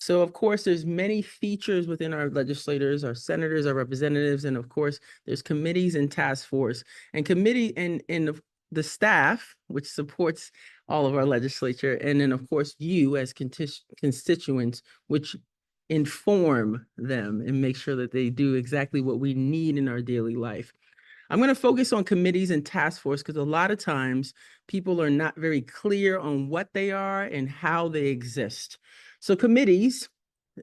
So, of course, there's many features within our legislators, our senators, our representatives, and of course, there's committees and task force. And committee and the staff, which supports all of our legislature, and then, of course, you as constituents, which inform them and make sure that they do exactly what we need in our daily life. I'm going to focus on committees and task force because a lot of times people are not very clear on what they are and how they exist. So committees,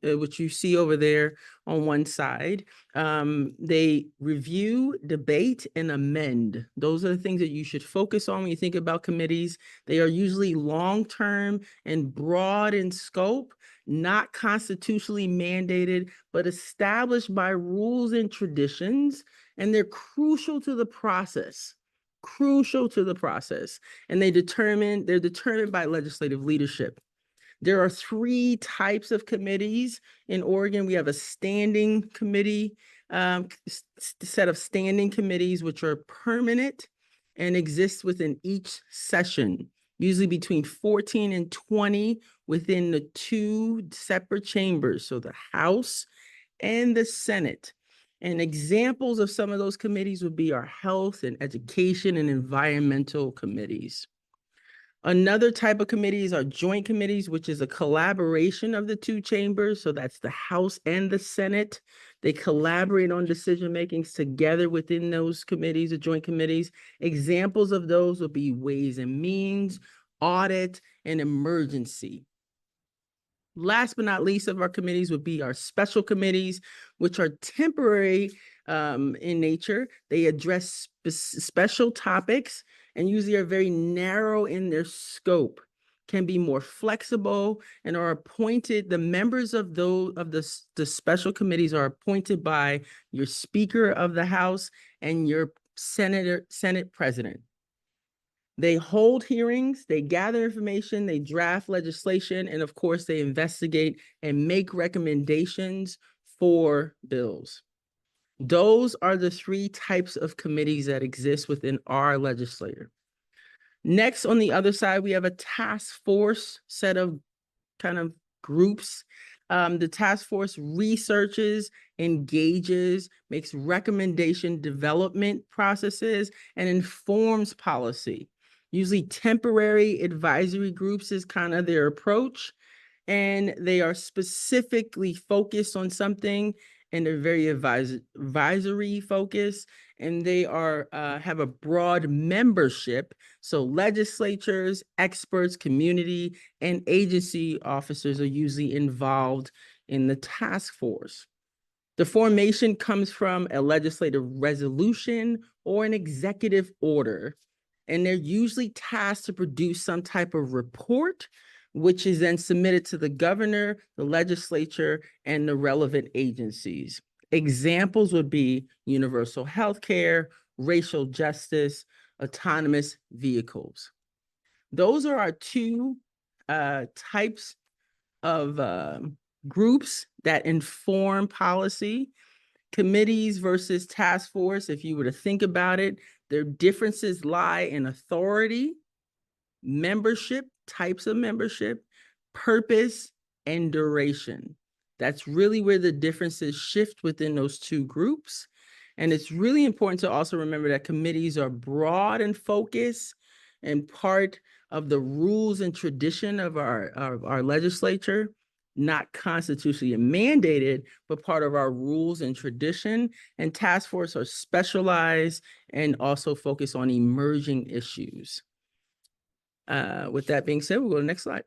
which you see over there on one side, they review, debate, and amend. Those are the things that you should focus on when you think about committees. They are usually long-term and broad in scope, not constitutionally mandated, but established by rules and traditions, and they're crucial to the process. Crucial to the process. And they're determined by legislative leadership. There are 3 types of committees in Oregon. We have a standing committee, set of standing committees, which are permanent and exist within each session, usually between 14 and 20 within the 2 separate chambers, so the House and the Senate. And examples of some of those committees would be our health and education and environmental committees. Another type of committees are joint committees, which is a collaboration of the 2 chambers. So that's the House and the Senate. They collaborate on decision makings together within those committees or joint committees. Examples of those would be Ways and Means, Audit, and Emergency. Last but not least of our committees would be our special committees, which are temporary in nature. They address special topics and usually are very narrow in their scope, can be more flexible, and are appointed. The members of the special committees are appointed by your Speaker of the House and your Senate President. They hold hearings, they gather information, they draft legislation, and of course, they investigate and make recommendations for bills. Those are the 3 types of committees that exist within our legislature. Next, on the other side, we have a task force set of kind of groups. The task force researches, engages, makes recommendation development processes, and informs policy. Usually temporary advisory groups is kind of their approach, and they are specifically focused on something, and they're very advisory focused, and they are have a broad membership. So legislatures, experts, community, and agency officers are usually involved in the task force. The formation comes from a legislative resolution or an executive order, and they're usually tasked to produce some type of report, which is then submitted to the governor, the legislature, and the relevant agencies. Examples would be universal health care, racial justice, autonomous vehicles. Those are our 2 types of groups that inform policy. Committees versus task force, if you were to think about it, their differences lie in authority, membership, types of membership, purpose, and duration. That's really where the differences shift within those 2 groups. And it's really important to also remember that committees are broad in focus and part of the rules and tradition of our legislature, not constitutionally mandated, but part of our rules and tradition. And task force are specialized and also focus on emerging issues. With that being said, we'll go to the next slide.